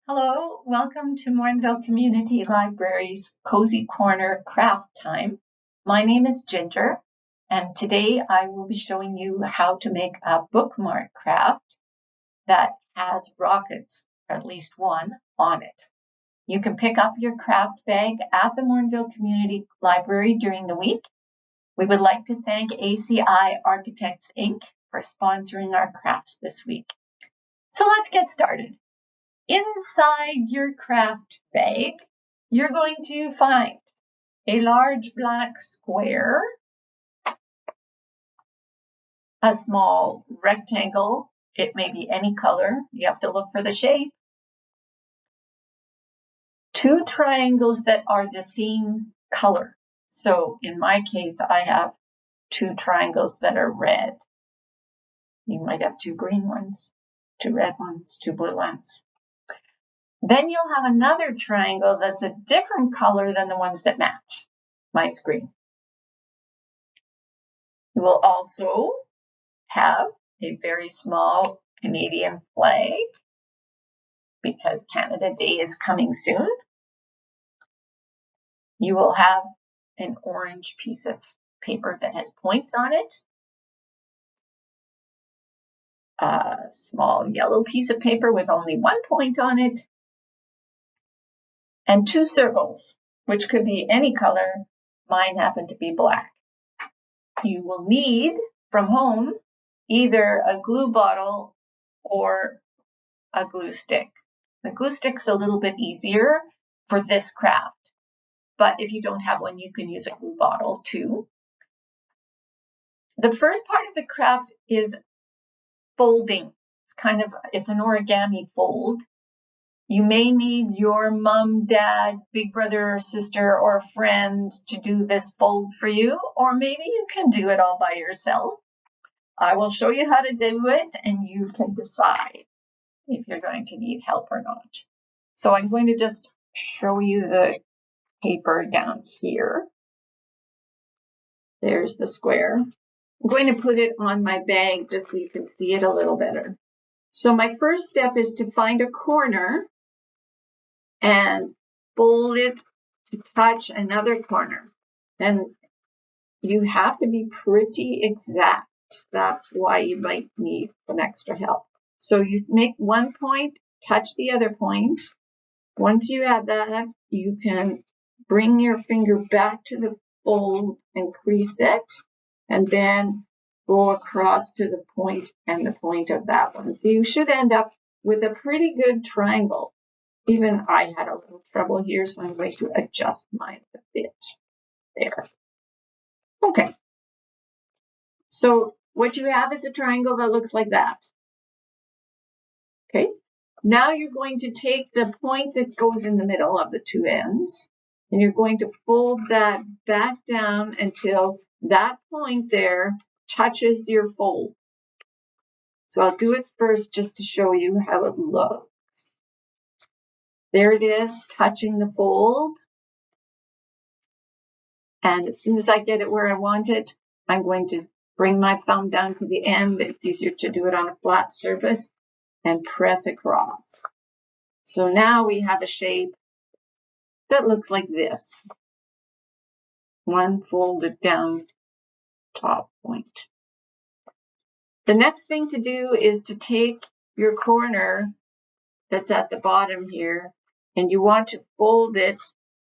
Hello, welcome to Mornville Community Library's Cozy Corner Craft Time. My name is Ginger, and today I will be showing you how to make a bookmark craft that has rockets, at least one, on it. You can pick up your craft bag at the Mornville Community Library during the week. We would like to thank ACI Architects, Inc. for sponsoring our crafts this week. So let's get started. Inside your craft bag, you're going to find a large black square, a small rectangle. It may be any color. You have to look for the shape. Two triangles that are the same color. So in my case, I have two triangles that are red. You might have two green ones, two red ones, two blue ones. Then you'll have another triangle that's a different color than the ones that match. Mine's green. You will also have a very small Canadian flag because Canada Day is coming soon. You will have an orange piece of paper that has points on it, a small yellow piece of paper with only one point on it, and two circles, which could be any color. Mine happen to be black. You will need from home either a glue bottle or a glue stick. The glue stick's a little bit easier for this craft, but if you don't have one, you can use a glue bottle too. The first part of the craft is folding. It's an origami fold. You may need your mom, dad, big brother or sister or friend to do this fold for you, or maybe you can do it all by yourself. I will show you how to do it and you can decide if you're going to need help or not. So I'm going to just show you the paper down here. There's the square. I'm going to put it on my bag just so you can see it a little better. So my first step is to find a corner and fold it to touch another corner. And you have to be pretty exact. That's why you might need some extra help. So you make one point, touch the other point. Once you have that, you can bring your finger back to the fold and crease it, and then go across to the point and the point of that one. So you should end up with a pretty good triangle. Even I had a little trouble here, so I'm going to adjust mine a bit there. Okay. So what you have is a triangle that looks like that. Okay. Now you're going to take the point that goes in the middle of the two ends, and you're going to fold that back down until that point there touches your fold. So I'll do it first just to show you how it looks. There it is, touching the fold. And as soon as I get it where I want it, I'm going to bring my thumb down to the end. It's easier to do it on a flat surface and press across. So now we have a shape that looks like this. One folded down top point. The next thing to do is to take your corner that's at the bottom here, and you want to fold it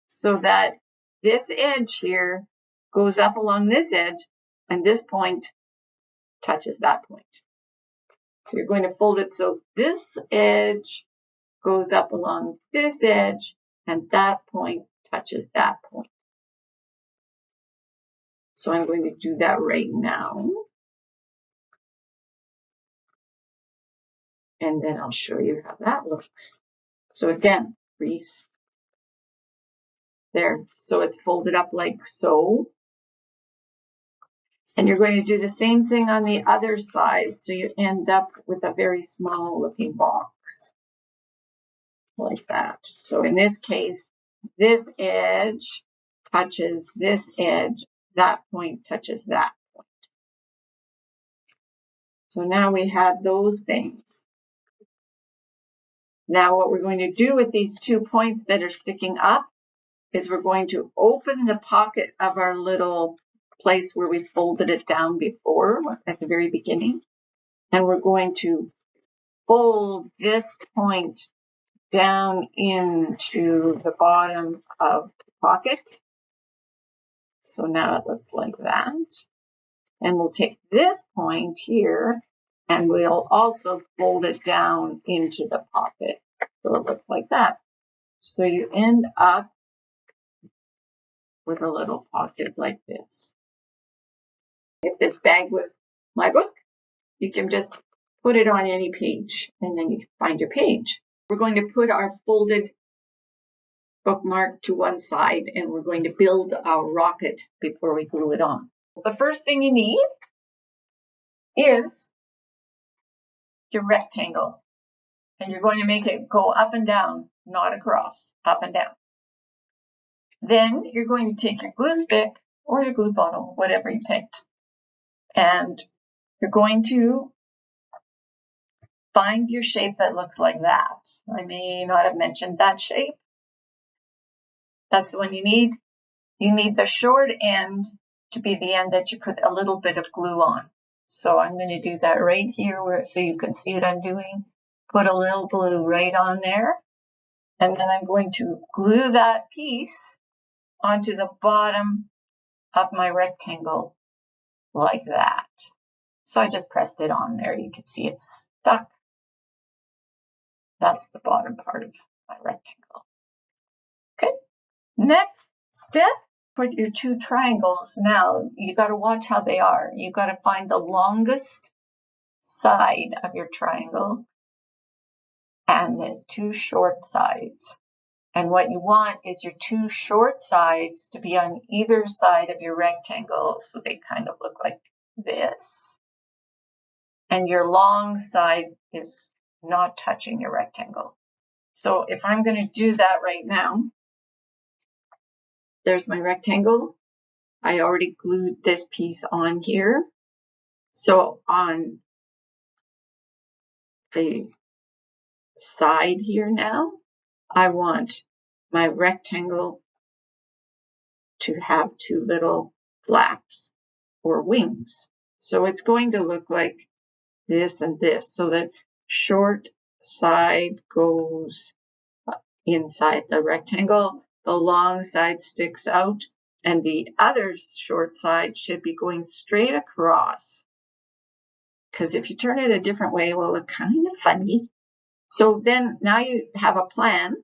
so that this edge here goes up along this edge, and this point touches that point. So you're going to fold it so this edge goes up along this edge, and that point touches that point. So I'm going to do that right now. And then I'll show you how that looks. So again, crease there. So it's folded up like so. And you're going to do the same thing on the other side. So you end up with a very small looking box like that. So in this case, this edge touches this edge. That point touches that point. So now we have those things. Now what we're going to do with these 2 points that are sticking up is we're going to open the pocket of our little place where we folded it down before at the very beginning. And we're going to fold this point down into the bottom of the pocket. So now it looks like that. And we'll take this point here and we'll also fold it down into the pocket. So it looks like that. So you end up with a little pocket like this. If this bag was my book, you can just put it on any page and then you can find your page. We're going to put our folded bookmark to one side and we're going to build our rocket before we glue it on. The first thing you need is your rectangle. And you're going to make it go up and down, not across, up and down. Then you're going to take your glue stick or your glue bottle, whatever you picked, and you're going to find your shape that looks like that. I may not have mentioned that shape. That's the one you need. You need the short end to be the end that you put a little bit of glue on. So I'm going to do that right here so you can see what I'm doing. Put a little glue right on there. And then I'm going to glue that piece onto the bottom of my rectangle like that. So I just pressed it on there. You can see it's stuck. That's the bottom part of my rectangle. Okay, next step, put your 2 triangles. Now you got to watch how they are. You got to find the longest side of your triangle and the 2 short sides. And what you want is your 2 short sides to be on either side of your rectangle, so they kind of look like this. And your long side is not touching your rectangle. So if I'm going to do that right now, there's my rectangle. I already glued this piece on here. So on the side here now, I want my rectangle to have 2 little flaps or wings. So it's going to look like this and this. So the short side goes inside the rectangle, the long side sticks out, and the other short side should be going straight across. Because if you turn it a different way, it will look kind of funny. So then now you have a plan.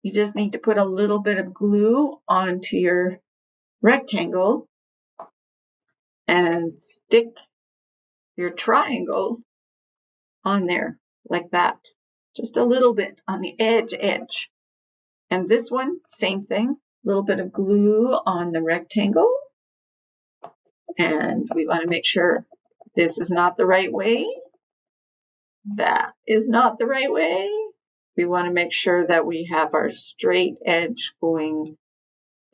You just need to put a little bit of glue onto your rectangle and stick your triangle on there like that. Just a little bit on the edge. And this one, same thing, a little bit of glue on the rectangle. And we want to make sure this is not the right way. That is not the right way. We want to make sure that we have our straight edge going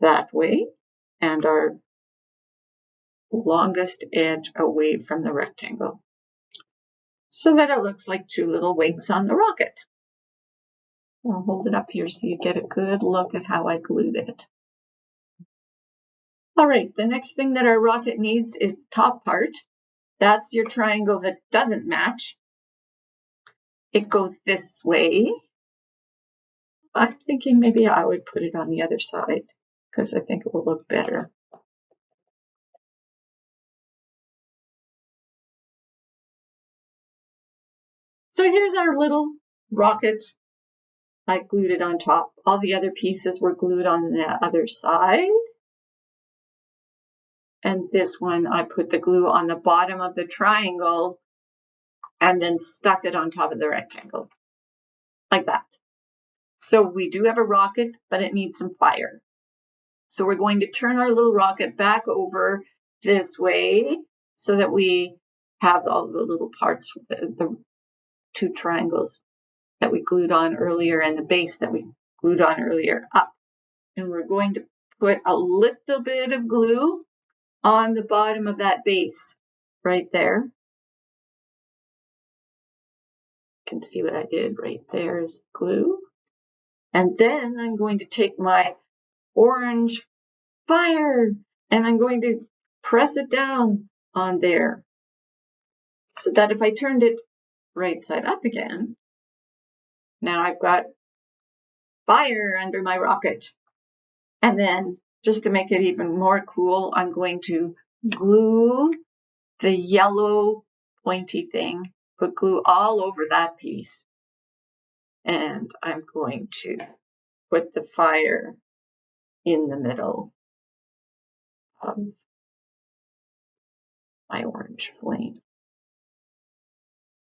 that way and our longest edge away from the rectangle, so that it looks like 2 little wings on the rocket. I'll hold it up here so you get a good look at how I glued it. All right, the next thing that our rocket needs is the top part. That's your triangle that doesn't match. It goes this way. I'm thinking maybe I would put it on the other side because I think it will look better. So here's our little rocket. I glued it on top. All the other pieces were glued on the other side. And this one, I put the glue on the bottom of the triangle and then stuck it on top of the rectangle, like that. So we do have a rocket, but it needs some fire. So we're going to turn our little rocket back over this way so that we have all the little parts, the 2 triangles that we glued on earlier and the base that we glued on earlier up. And we're going to put a little bit of glue on the bottom of that base right there. can see what I did right there is glue. And then I'm going to take my orange fire and I'm going to press it down on there so that if I turned it right side up again, now I've got fire under my rocket. And then just to make it even more cool, I'm going to glue the yellow pointy thing, put glue all over that piece. And I'm going to put the fire in the middle of my orange flame.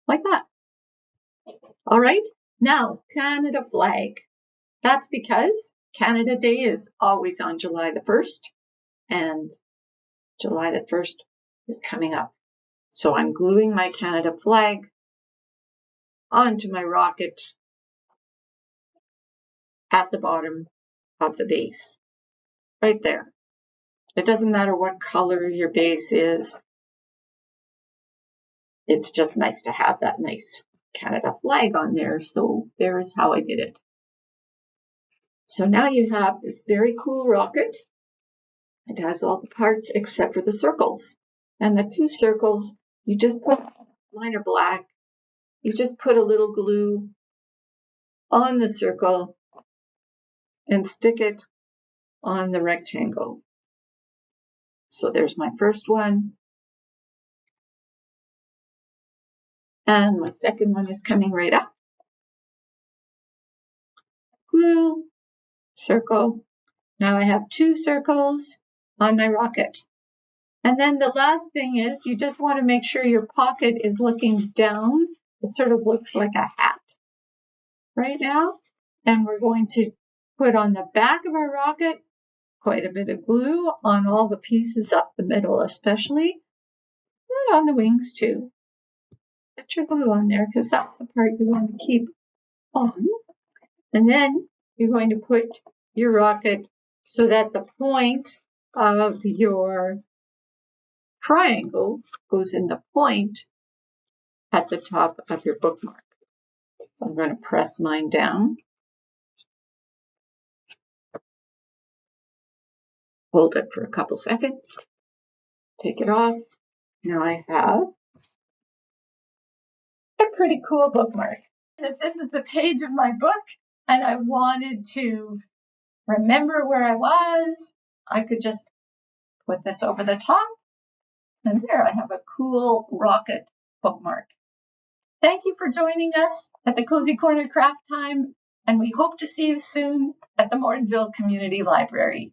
Like that. All right, now Canada flag. That's because Canada Day is always on July the 1st, and July the 1st is coming up. So I'm gluing my Canada flag onto my rocket at the bottom of the base, right there. It doesn't matter what color your base is. It's just nice to have that nice Canada flag on there. So there's how I did it. So now you have this very cool rocket. It has all the parts except for the circles. And the two circles, you just put, mine are black, you just put a little glue on the circle and stick it on the rectangle. So there's my first one. And my second one is coming right up. Glue, circle. Now I have two circles on my rocket. And then the last thing is you just want to make sure your pocket is looking down. It sort of looks like a hat right now. And we're going to put on the back of our rocket quite a bit of glue on all the pieces up the middle, especially, but on the wings too. Put your glue on there because that's the part you want to keep on. And then you're going to put your rocket so that the point of your triangle goes in the point at the top of your bookmark. So I'm going to press mine down. Hold it for a couple seconds. Take it off. Now I have a pretty cool bookmark. If this is the page of my book and I wanted to remember where I was, I could just put this over the top. And there I have a cool rocket bookmark. Thank you for joining us at the Cozy Corner Craft Time, and we hope to see you soon at the Mortonville Community Library.